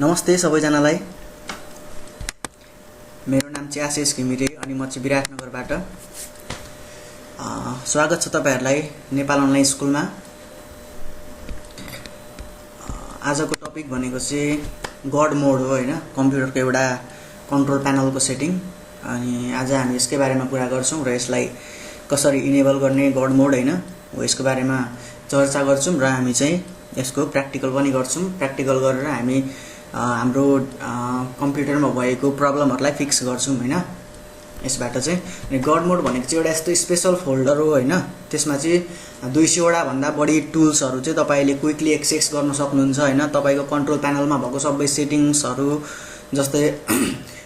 नमस्ते सबैजनालाई। मेरो नाम चाहिँ आशिष घिमिरे अनि म चाहिँ विराटनगरबाट। स्वागत छ तपाईहरुलाई नेपाल अनलाइन स्कुलमा। आजको टपिक भनेको चाहिँ गड मोड हो हैन, कम्प्युटरको एउटा कन्ट्रोल प्यानलको सेटिङ। अनि आज हामी यसकै बारेमा कुरा गर्छौं र यसलाई कसरी इनेबल गर्ने गड मोड हैन हो यसको बारेमा चर्चा गर्छौं र हामी चाहिँ यसको प्र्याक्टिकल पनि गर्छौं। प्र्याक्टिकल गरेर हामी हाम्रो कम्प्युटरमा भएको प्रब्लमहरुलाई फिक्स गर्छौं हैन। यसबाट चाहिँ गड मोड भनेको चाहिँ एउटा यस्तो स्पेशल फोल्डर हो हैन। त्यसमा चाहिँ 200 वटा भन्दा बढी टुल्सहरु चाहिँ तपाईले क्विकली एक्सेस गर्न सक्नुहुन्छ हैन। तपाईको कन्ट्रोल प्यानलमा भएको सबै सेटिङ्सहरु जस्तै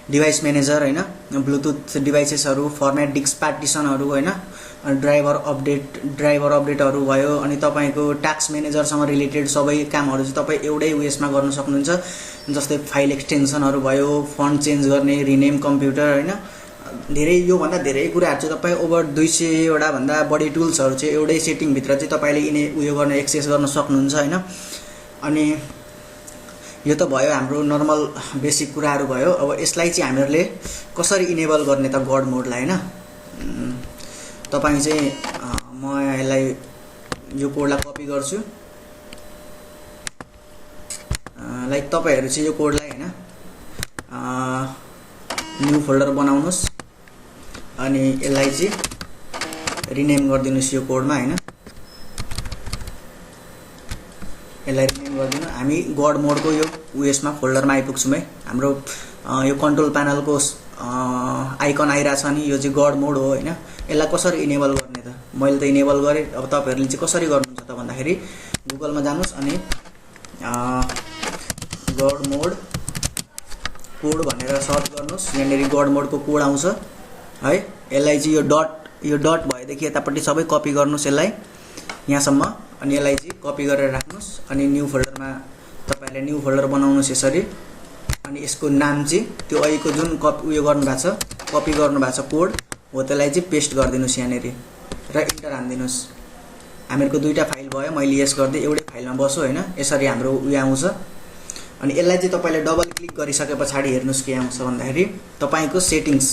डिभाइस म्यानेजर हैन, ब्लुटुथ डिभाइसेसहरु, फर्मेट डिस्क पार्टिसनहरु हैन, ड्राइभर अपडेटहरु भयो। अनि तपाईको टास्क म्यानेजरसँग रिलेटेड सबै कामहरु चाहिँ तपाई एउटै उयसमा गर्न सक्नुहुन्छ। जस्तै फाइल एक्सटेन्सनहरु भयो, फन्ट चेन्ज गर्ने, रिनेम कम्प्युटर हैन, धेरै यो भन्दा धेरै कुराहरु चाहिँ तपाई ओभर 200 वटा भन्दा बढी टुल्सहरु चाहिँ एउटै सेटिङ भित्र चाहिँ तपाईले उयो गर्न एक्सेस गर्न सक्नुहुन्छ हैन। अनि यो त भयो हाम्रो नर्मल बेसिक कुराहरु भयो। अब यसलाई चाहिँ हामीहरुले कसरी इनेबल गर्ने त गड मोडलाई हैन। तपाई चाहिँ म यसलाई यो कोडलाई कपी गर्छु। लाइक तपाईहरु चाहिँ यो कोडलाई हैन न्यू फोल्डर बनाउनुस् अनि यसलाई चाहिँ रिनेम गरिदिनुस् यो कोडमा हैन। यसलाई रिनेम गरिदिनु। हामी गड मोडको यो उयसमा फोल्डरमा आइपुग्छौं है। हाम्रो यो कन्ट्रोल प्यानलको आइकन आइराछ नि, यो चाहिँ गड मोड हो हैन। यसलाई कसरी इनेबल गर्ने त? मैले त इनेबल गरे। अब तपाईहरुले चाहिँ कसरी गर्नुहुन्छ त भन्दाखेरि गुगलमा जानुस् अनि गड मोड कोड भनेर सर्च गर्नुस्। यहाँनेरि गड मोडको कोड आउँछ है। यसलाई चाहिँ यो डट भएदेखि यतापट्टि सबै कपी गर्नुस् यसलाई यहाँसम्म। अनि यसलाई चाहिँ कपी गरेर राख्नुस्। अनि न्यू फोल्डरमा तपाईहरुले न्यू फोल्डर बनाउनुस् यसरी। अनि यसको नाम चाहिँ त्यो अहिलेको जुन उयो गर्नु भएको छ, कपी गर्नु भएको छ कोड हो, त्यसलाई चाहिँ पेस्ट गरिदिनुस् यहाँनेरि र इन्टर हान्दिनुस्। हामीहरुको दुईटा फाइल भयो, मैले यस गर्दै एउटै फाइलमा बसो हैन। यसरी हाम्रो उयो आउँछ। अनि यसलाई चाहिँ तपाईले डबल क्लिक गरिसकेपछि हेर्नुस् के आउँछ भन्दाखेरि तपाईको सेटिङ्स,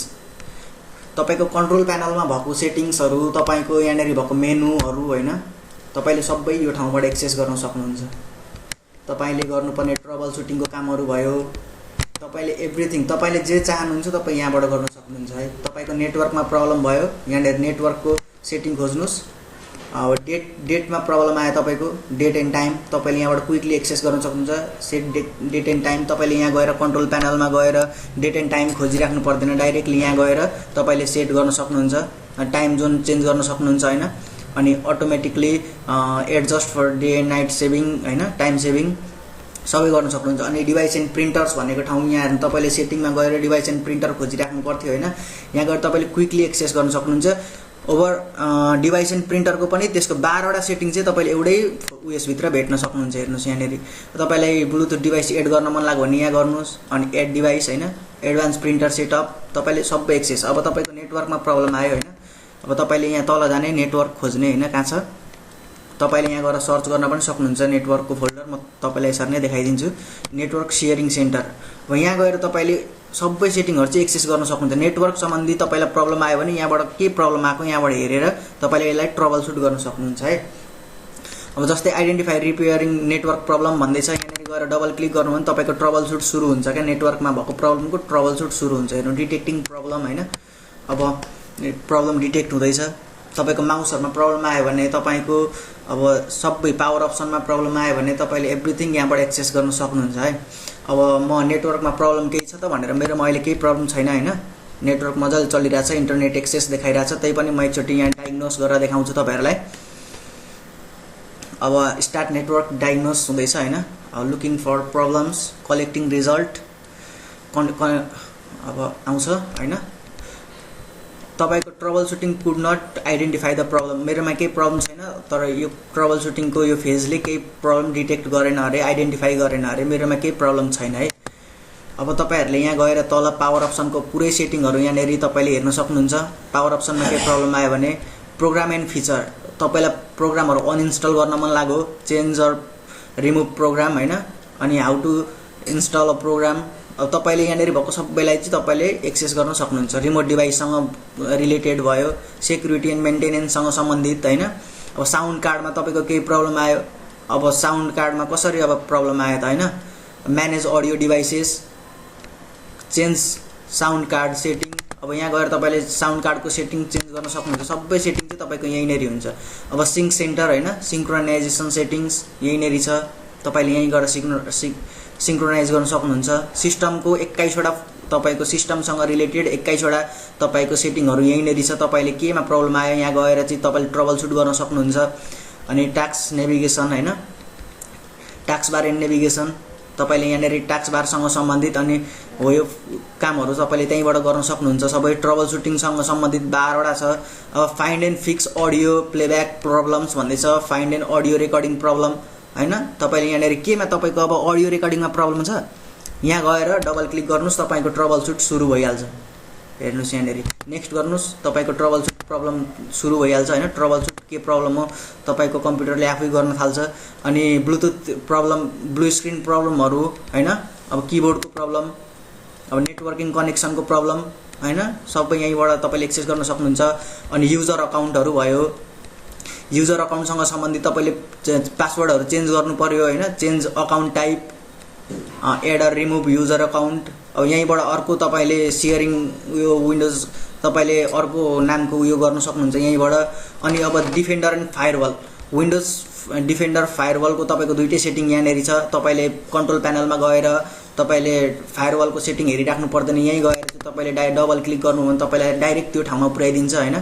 तपाईको कन्ट्रोल प्यानलमा भएको सेटिङ्सहरु, तपाईको यहाँनेरि भएको मेनुहरु हैन, तपाईले सबै यो ठाउँबाट एक्सेस गर्न सक्नुहुन्छ। तपाईले गर्नुपर्ने ट्रबल सुटिङको कामहरु भयो, तपाईले एभ्रीथिङ तपाईले जे चाहनुहुन्छ तपाई यहाँबाट गर्न सक्नुहुन्छ है। तपाईको नेटवर्कमा प्रब्लम भयो, यहाँनेरि नेटवर्कको सेटिङ खोज्नुस्। अब डेटमा प्रब्लम आयो तपाईको डेट एन्ड टाइम, तपाईले यहाँबाट क्विकली एक्सेस गर्न सक्नुहुन्छ। सेट डेट एन्ड टाइम तपाईले यहाँ गएर कन्ट्रोल प्यानलमा गएर डेट एन्ड टाइम खोजिराख्नु पर्दैन, डाइरेक्टली यहाँ गएर तपाईले सेट गर्न सक्नुहुन्छ। टाइम जोन चेन्ज गर्न सक्नुहुन्छ हैन। अनि automatically adjust for day and night saving हैन, टाइम सेभिङ सबै गर्न सक्नुहुन्छ। अनि डिभाइस एन्ड प्रिन्टर्स भनेको ठाउँ यहाँ तपाईले सेटिङमा गएर डिभाइस एन्ड प्रिन्टर खोजिराख्नु पर्थ्यो हैन। यहाँ गएर तपाईले क्विकली एक्सेस गर्न सक्नुहुन्छ। ओभर डिभाइस एन्ड प्रिन्टरको पनि त्यसको 12 वटा सेटिङ चाहिँ तपाईले एउटै उयस भित्र भेट्न सक्नुहुन्छ। हेर्नुस् यहाँनेरि तपाईलाई ब्लुटुथ डिभाइस एड गर्न मन लाग्यो भने यहाँ गर्नुस्। अनि एड डिभाइस हैन, एडभान्स प्रिन्टर सेटअप तपाईले सबै एक्सेस। अब तपाईको नेटवर्कमा प्रब्लम आयो हैन, अब तपाईले यहाँ तल जाने नेटवर्क खोज्ने हैन, कहाँ छ तपाईले यहाँ गएर सर्च गर्न पनि सक्नुहुन्छ नेटवर्कको फोल्डर। म तपाईलाई यसरी नै देखाइदिन्छु। नेटवर्क शेयरिङ सेन्टर, अब यहाँ गएर तपाईले सबै सेटिङहरु चाहिँ एक्सेस गर्न सक्नुहुन्छ। नेटवर्क सम्बन्धी तपाईलाई प्रब्लम आयो भने यहाँबाट के प्रब्लम आएको यहाँबाट हेरेर तपाईले यसलाई ट्रबल सुट गर्न सक्नुहुन्छ है। अब जस्तै आइडेन्टिफाई रिपेयरिङ नेटवर्क प्रब्लम भन्दै छ, यहाँनेरि गएर डबल क्लिक गर्नु भने तपाईको ट्रबल सुट सुरु हुन्छ क्या। नेटवर्कमा भएको प्रब्लमको ट्रबल सुट सुरु हुन्छ। हेर्नु डिटेक्टिङ प्रब्लम हैन। अब प्रब्लम डिटेक्ट हुँदैछ। तपाईको माउसहरुमा प्रब्लम आयो भने तपाईको अब सबै पावर अप्सनमा प्रब्लम आयो भने तपाईले एभ्रीथिङ यहाँबाट एक्सेस गर्न सक्नुहुन्छ है। अब म नेटवर्कमा प्रब्लम केही छ त भनेर मेरोमा अहिले केही प्रब्लम छैन हैन, नेटवर्क मजाले चलिरहेछ, इन्टरनेट एक्सेस देखाइरहेछ। त्यही पनि म एकचोटी यहाँ डायग्नोस गरेर देखाउँछु तपाईहरुलाई। अब स्टार्ट नेटवर्क डायग्नोस हुँदैछ हैन। Looking for problems, collecting result अब आउँछ हैन। तपाईको troubleshooting could not identify the problem, मेरोमा केही प्रब्लम छैन तर यो ट्रबल सुटिङको यो फेजले केही प्रब्लम डिटेक्ट गरेन अरे, आइडेन्टिफाई गरेन अरे, मेरोमा केही प्रब्लम छैन है। अब तपाईहरुले यहाँ गएर तल पावर अप्सनको पुरै सेटिङहरु यहाँनेरि तपाईले हेर्न सक्नुहुन्छ। पावर अप्सनमा केही प्रब्लम आयो भने प्रोग्राम एन्ड फिचर, तपाईलाई प्रोग्रामहरु अनइन्स्टल गर्न मन लाग्यो, चेन्ज अर रिमुभ प्रोग्राम हैन, अनि how to install a program अब तपाईले यहाँनेरि भएको सबैलाई चाहिँ तपाईले एक्सेस गर्न सक्नुहुन्छ रिमोट डिभाइससँग रिलेटेड भयो सेक्युरिटी एन्ड मेन्टेनेन्ससँग सम्बन्धित हैन अब साउन्ड कार्डमा तपाईको केही प्रब्लम आयो अब साउन्ड कार्डमा कसरी अब प्रब्लम आयो त हैन manage audio devices change sound card setting अब यहाँ गएर तपाईले साउन्ड कार्डको सेटिङ चेन्ज गर्न सक्नुहुन्छ सबै सेटिङ चाहिँ तपाईको यहीँनेरि हुन्छ अब सिंक सेन्टर हैन सिंक्रोनाइजेसन सेटिङ्स यहीँनेरि छ तपाईले यही गएर सिंक्रोनाइज गर्न सक्नुहुन्छ सिस्टमको 21 वटा तपाईको सिस्टमसँग रिलेटेड 21 वटा तपाईको सेटिङहरु यहीँनेरि छ तपाईले केमा प्रब्लम आयो यहाँ गएर चाहिँ तपाईले ट्रबल शूट गर्न सक्नुहुन्छ अनि टास्क नेभिगेसन हैन टास्क बार एन्ड नेभिगेसन तपाईले यहाँनेरि टास्क बारसँग सम्बन्धित अनि हो यो कामहरु तपाईले त्यहीबाट गर्न सक्नुहुन्छ सबै ट्रबल शूटिङ सँग सम्बन्धित 12 वटा छ अब find and fix audio playback problems भन्दै छ find and audio recording problem हैन तपाईले यहाँनेरि केमा तपाईको अब अडियो रेकर्डिङमा प्रब्लम छ यहाँ गएर डबल क्लिक गर्नुस् तपाईको ट्रबल शूट सुरु भइहाल्छ हेर्नुस् यहाँनेरि नेक्स्ट गर्नुस् तपाईको ट्रबल शूट प्रब्लम सुरु भइहाल्छ हैन ट्रबल शूट के प्रब्लम हो तपाईको कम्प्युटरले आफै गर्न थाल्छ अनि ब्लुटुथ प्रब्लम ब्लु स्क्रिन प्रब्लमहरु हैन अब कीबोर्डको प्रब्लम अब नेटवर्किङ कनेक्सनको प्रब्लम हैन सबै यहीबाट तपाईले एक्सेस गर्न सक्नुहुन्छ अनि युजर अकाउन्टहरु भयो युजर अकाउन्टसँग सम्बन्धित तपाईले पासवर्डहरु चेन्ज गर्नु पर्यो हैन change account type add or remove user account अब यहीबाट अर्को तपाईले शेयरिङ यो विन्डोज तपाईले अर्को नामको उयो गर्न सक्नुहुन्छ यहीबाट अनि अब डिफेन्डर एन्ड फायरवल विन्डोज डिफेन्डर फायरवलको तपाईको दुईटै सेटिङ यहाँनेरि छ तपाईले कन्ट्रोल प्यानलमा गएर तपाईले फायरवलको सेटिङ हेरिराख्नु पर्दैन यही गएर चाहिँ तपाईले डबल क्लिक गर्नु भने तपाईलाई डाइरेक्ट त्यो ठाउँमा पुर्याइदिन्छ हैन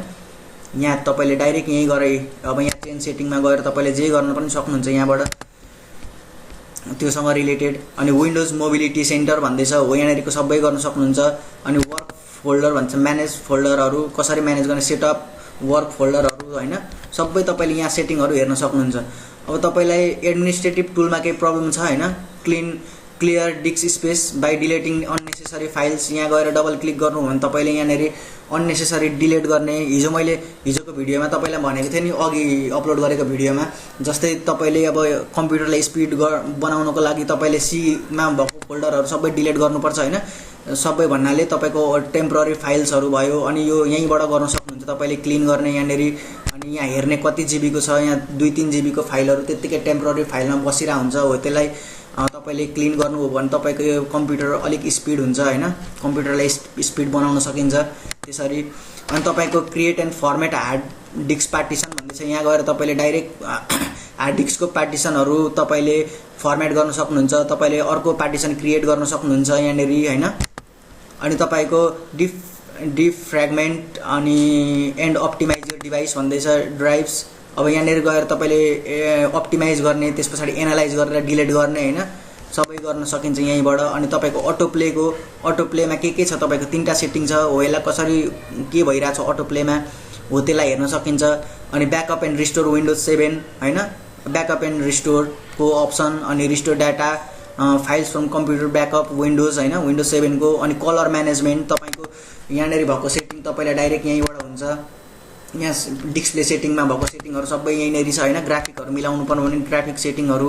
यहाँ तपाईले डाइरेक्ट यही गरे अब यहाँ चेन्ज सेटिङमा गएर तपाईले जे गर्न पनि सक्नुहुन्छ यहाँबाट त्योसँग रिलेटेड अनि विन्डोज मोबिलिटी सेन्टर भन्दै छ हो यहाँनेरिको सबै गर्न सक्नुहुन्छ अनि वर्क फोल्डर भन्छ म्यानेज फोल्डरहरु कसरी म्यानेज गर्ने सेटअप वर्क फोल्डरहरु हैन सबै तपाईले यहाँ सेटिङहरु हेर्न सक्नुहुन्छ अब तपाईलाई एडमिनिस्ट्रेटिभ टुलमा केही प्रब्लम छ हैन clear disk space by deleting unnecessary files यहाँ गएर डबल क्लिक गर्नु भने तपाईले यहाँनेरि अननेसेसरी डिलिट गर्ने मैले हिजोको भिडियोमा तपाईलाई भनेको थिएँ नि अघि अपलोड गरेको भिडियोमा जस्तै तपाईले अब कम्प्युटरलाई स्पिड बनाउनको लागि तपाईले सी मा भएको फोल्डरहरु सबै डिलिट गर्नुपर्छ हैन सबै भन्नाले तपाईको टेम्पररी फाइल्सहरु भयो अनि यो यहीबाट गर्न सक्नुहुन्छ तपाईले क्लीन गर्ने यहाँनेरि अनि यहाँ हेर्ने कति जीबी को छ यहाँ 2-3 जीबी को फाइलहरु त्यतिकै टेम्पररी फाइलमा बसिरा हुन्छ हो त्यसलाई तपाईले क्लीन गर्नु हो भने तपाईको यो कम्प्युटर अलिक स्पिड हुन्छ हैन कम्प्युटरलाई स्पिड बनाउन सकिन्छ त्यसरी अनि तपाईको create and format hard disk partition भन्दै छ यहाँ गएर तपाईले डाइरेक्ट हार्ड डिस्कको पार्टिसनहरु तपाईले फर्मेट गर्न सक्नुहुन्छ तपाईले अर्को पार्टिसन क्रिएट गर्न सक्नुहुन्छ यहाँनेरि हैन अनि तपाईको डिफ्र्यागमेन्ट अनि एन्ड अप्टिमाइज योर डिभाइस भन्दै छ ड्राइभ्स अब यहाँनेरि गएर तपाईले अप्टिमाइज गर्ने त्यसपछि एनालाइज गरेर डिलिट गर्ने हैन सबै गर्न सकिन्छ यहीबाट अनि तपाईको अटो प्लेमा के छ तपाईको तीनटा सेटिङ छ हो यसलाई कसरी के भइरा छ अटो प्लेमा हो त्यसलाई हेर्न सकिन्छ अनि ब्याकअप एन्ड रिस्टोर विन्डोज 7 हैन ब्याकअप एन्ड रिस्टोर को अप्सन अनि restore data files from computer backup windows हैन विन्डोज 7 को अनि कलर म्यानेजमेन्ट तपाईको यहाँनेरि भएको सेटिङ तपाईलाई डाइरेक्ट यहीबाट हुन्छ यहाँ डिस्प्ले सेटिङमा भएको सेटिङहरु सबै यहीँनेरि छ हैन ग्राफिकहरु मिलाउनु पर्यो भने ग्राफिक सेटिङहरु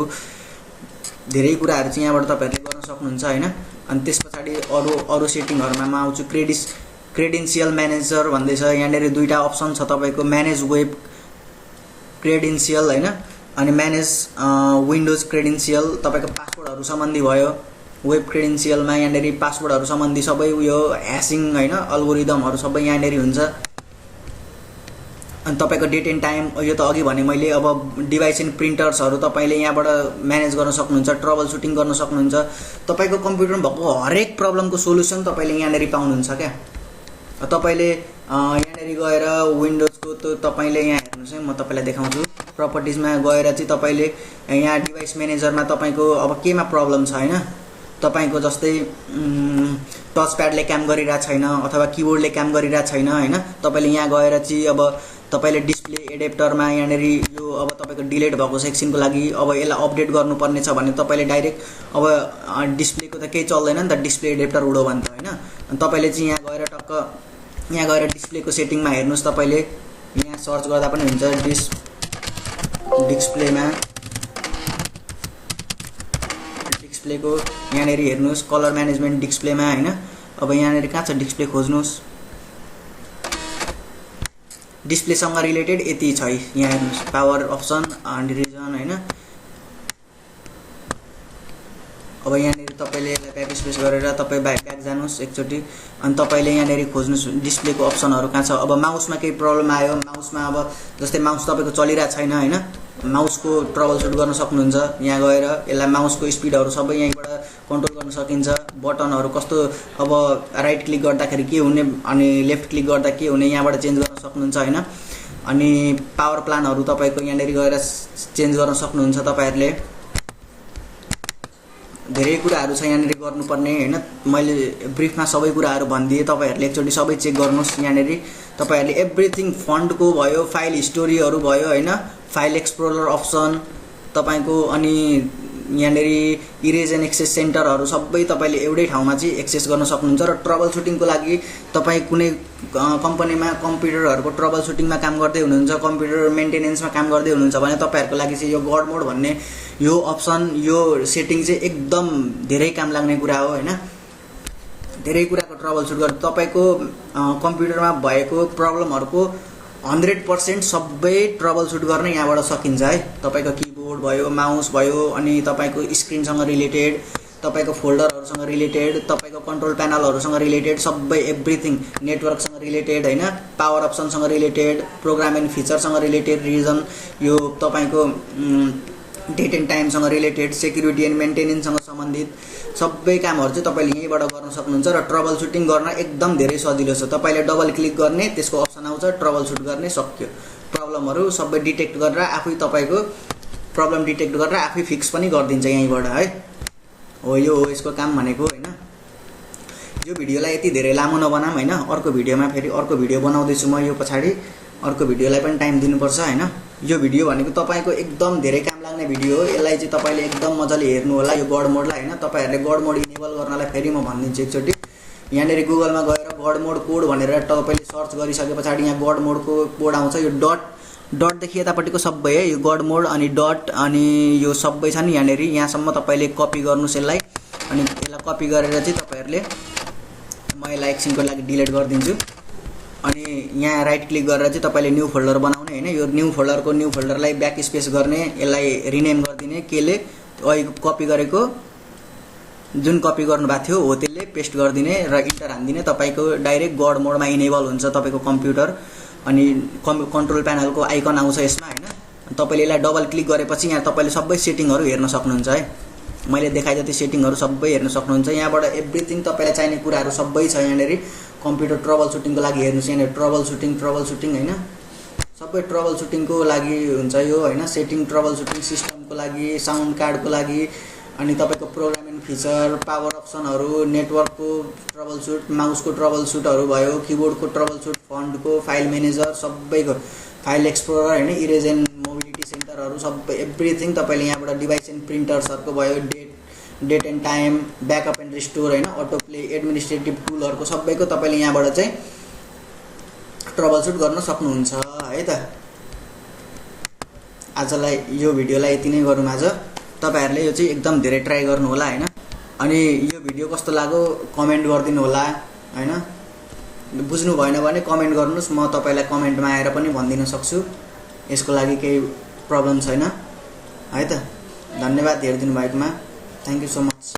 धेरै कुराहरु चाहिँ यहाँबाट तपाईहरुले गर्न सक्नुहुन्छ हैन अनि त्यसपछि अरु सेटिङहरुमा म आउँछु क्रेडेन्शियल म्यानेजर भन्दै छ यहाँनेरि दुईटा अप्सन छ तपाईको म्यानेज वेब क्रेडेन्शियल हैन अनि म्यानेज विन्डोज क्रेडेन्शियल तपाईको पासवर्डहरु सम्बन्धी भयो वेब क्रेडेन्शियलमा यहाँनेरि पासवर्डहरु सम्बन्धी सबै उयो ह्याशिङ हैन अल्गोरिदमहरु सबै यहाँनेरि हुन्छ अनि तपाईको डेट एन्ड टाइम यो त अघि भने मैले अब डिभाइस एन्ड प्रिन्टर्सहरु तपाईले यहाँबाट म्यानेज गर्न सक्नुहुन्छ ट्रबल शूटिङ गर्न सक्नुहुन्छ तपाईको कम्प्युटरमा भएको हरेक प्रब्लमको सोलुसन तपाईले यहाँनेरि पाउनुहुन्छ क्या तपाईले यहाँनेरि गएर विन्डोजको त तपाईले यहाँ हेर्नुस् है म तपाईलाई देखाउँछु प्रपर्टिजमा गएर चाहिँ तपाईले यहाँ डिभाइस म्यानेजरमा तपाईको अब केमा प्रब्लम छ हैन तपाईको जस्तै टच प्याडले काम गरिरा छैन अथवा कीबोर्डले काम गरिरा छैन हैन तपाईले यहाँ गएर चाहिँ अब तपाईले डिस्प्ले एडेप्टरमा यहाँनेरि यो अब तपाईको डिलिट भएको सेक्सनको लागि अब यसलाई अपडेट गर्नुपर्ने छ भने तपाईले डाइरेक्ट अब डिस्प्लेको त केही चल्दैन नि त डिस्प्ले एडेप्टर उडो भन्छ हैन अनि तपाईले चाहिँ यहाँ गएर टक्क यहाँ गएर डिस्प्लेको सेटिङमा हेर्नुस् तपाईले यहाँ सर्च गर्दा पनि डिस्प्लेको यहाँनेरि हेर्नुहोस् कलर म्यानेजमेन्ट डिस्प्लेमा हैन। अब यहाँनेरि कहाँ छ डिस्प्ले खोज्नुहोस्, डिस्प्लेसँग रिलेटेड यति छ यहाँ हेर्नुहोस्, पावर अप्सन एन्ड रिजन हैन। अब यहाँनेरि तपाईले यसलाई ब्याक स्पेस गरेर तपाई ब्याक जानुहोस् एकचोटी अनि तपाईले यहाँनेरि खोज्नुहोस् डिस्प्लेको अप्सनहरु कहाँ छ। अब माउसमा केही प्रब्लम आयो, माउसमा अब जस्तै माउस तपाईको चलिरा छैन हैन, माउसको ट्रबल सुट गर्न सक्नुहुन्छ। यहाँ गएर यसलाई माउसको स्पिडहरु सबै यहीँबाट कन्ट्रोल गर्न सकिन्छ। बटनहरु कस्तो अब राइट क्लिक गर्दाखेरि के हुने अनि लेफ्ट क्लिक गर्दा के हुने यहाँबाट चेन्ज गर्न सक्नुहुन्छ हैन। अनि पावर प्लानहरु तपाईको यहाँनेरि गएर चेन्ज गर्न सक्नुहुन्छ। तपाईहरुले धेरै कुराहरु छ यहाँनेरि गर्नुपर्ने हैन। मैले ब्रिफमा सबै कुराहरु भनिदिए, तपाईहरुले एकचोटी सबै चेक गर्नुस्। यहाँनेरि तपाईहरुले एभ्रीथिङ फन्टको भयो, फाइल हिस्टोरीहरु भयो हैन, फाइल एक्सप्लोरर अप्सन तपाईको अनि यहाँनेरि इरेज एन्ड एक्सेस सेन्टरहरु सबै तपाईले एउटै ठाउँमा चाहिँ एक्सेस गर्न सक्नुहुन्छ। र ट्रबल सुटिङको लागि तपाई कुनै कम्पनीमा कम्प्युटरहरुको ट्रबल सुटिङमा काम गर्दै हुनुहुन्छ, कम्प्युटर मेन्टेनेन्समा काम गर्दै हुनुहुन्छ भने तपाईहरुको लागि चाहिँ यो GodMode भन्ने यो अप्सन यो सेटिङ चाहिँ एकदम धेरै काम लाग्ने कुरा हो हैन। धेरै कुराको ट्रबल सुट गर्दा तपाईको कम्प्युटरमा भएको प्रब्लमहरुको 100% सबै ट्रबल सुट गर्न यहाँबाट सकिन्छ है। तपाईको कीबोर्ड भयो, माउस भयो, अनि तपाईको स्क्रिनसँग रिलेटेड, तपाईको फोल्डरहरुसँग रिलेटेड, तपाईको कन्ट्रोल प्यानलहरुसँग रिलेटेड सबै एभ्रीथिङ, नेटवर्कसँग रिलेटेड हैन, पावर अप्सनसँग रिलेटेड, प्रोग्राम एन्ड फिचरसँग रिलेटेड, रिजन यो तपाईको डेट एन्ड टाइमसँग रिलेटेड, सेक्युरिटी एन्ड मेन्टेनेन्ससँग सम्बन्धित सबै कामहरु चाहिँ तपाईले यहीँबाट गर्न सक्नुहुन्छ। र ट्रबल सुटिङ गर्न एकदम धेरै सजिलो छ। तपाईले डबल क्लिक गर्ने त्यसको अप्सन आउँछ, ट्रबल सुट गर्ने सक्यो। प्रब्लमहरु सबै डिटेक्ट गरेर आफै तपाईको प्रब्लम डिटेक्ट गरेर आफै फिक्स पनि गर्दिन्छ यहीँबाट है। हो यो हो यसको काम भनेको हैन। यो भिडियोलाई यति धेरै लामो नबनाम हैन, अर्को भिडियोमा फेरि अर्को भिडियो बनाउँदै छु म। यो पछाडी अर्को भिडियोलाई पनि टाइम दिनुपर्छ हैन। यो भिडियो भनेको तपाईको एकदम धेरै काम लाग्ने भिडियो हो। यसलाई चाहिँ तपाईले एकदम मजाले हेर्नु होला यो GodMode-लाई हैन। तपाईहरुले GodMode इनेबल गर्नलाई फेरि म भनिदिन्छु एकचोटी। यहाँनेरि गुगलमा गएर GodMode कोड भनेर तपाईले सर्च गरिसकेपछि यहाँ GodMode को कोड आउँछ। यो डट देखि यतापट्टिको सबै है यो GodMode अनि डट अनि यो सबै छ नि यहाँनेरि, यहाँसम्म तपाईले कपी गर्नुस् यसलाई। अनि यसलाई कपी गरेर चाहिँ तपाईहरुले म यसलाई एकछिनको लागि डिलिट गरिदिन्छु। अनि यहाँ राइट क्लिक गरेर चाहिँ तपाईले न्यू फोल्डर बनाउने हैन। यो न्यू फोल्डरलाई ब्याक स्पेस गर्ने, यसलाई रिनेम गरिदिने केले अहिले कपी गरेको जुन कपी गर्नु भएको थियो हो त्यसले पेस्ट गरिदिने र इन्टर हान्दिने। तपाईको डाइरेक्ट GodMode-मा इनेबल हुन्छ तपाईको कम्प्युटर। अनि कन्ट्रोल प्यानलको आइकन आउँछ यसमा हैन। तपाईले यसलाई डबल क्लिक गरेपछि यहाँ तपाईले सबै सेटिङहरु हेर्न सक्नुहुन्छ है। मैले देखाए जति सेटिङहरु सबै हेर्न सक्नुहुन्छ। यहाँबाट एभ्रीथिङ तपाईलाई चाहिने कुराहरु सबै छ यहाँनेरि। कम्प्युटर ट्रबल सुटिङको लागि हेर्नुस् यहाँ ट्रबल सुटिङ हैन, सबै ट्रबल सुटिङको लागि हुन्छ यो हैन। सेटिङ ट्रबल सुटिङ, सिस्टमको लागि, साउन्ड कार्डको लागि, अनि तपाईको प्रोग्राम एन्ड फिचर, पावर अप्सनहरु, नेटवर्कको ट्रबल सुट, माउसको ट्रबल सुटहरु भयो, कीबोर्डको ट्रबल सुट, फन्टको, फाइल म्यानेजर सबैको, फाइल एक्सप्लोरर हैन, इरेज एन्ड मोबिलिटी सेन्टरहरु सबै एभ्रीथिङ तपाईले यहाँबाट डिभाइस एन्ड प्रिन्टर्सहरुको भयो, date and time, backup and restore हैन, अटो प्ले, एडमिनिस्ट्रेटिभ टुलहरुको सबैको तपाईले यहाँबाट चाहिँ ट्रबल सुट गर्न सक्नुहुन्छ है त। आजलाई यो भिडियोलाई यति नै गरौँ आज। तपाईहरुले यो चाहिँ एकदम धेरै ट्राई गर्नु होला हैन। अनि यो भिडियो कस्तो लाग्यो कमेन्ट गरिदिनु होला हैन। बुझ्नु भएन भने कमेन्ट गर्नुस्, म तपाईलाई कमेन्टमा आएर पनि भनिदिन सक्छु। यसको लागि केही प्रब्लम छैन है त। धन्यवाद हेरिदिनु भएकोमा। Thank you so much.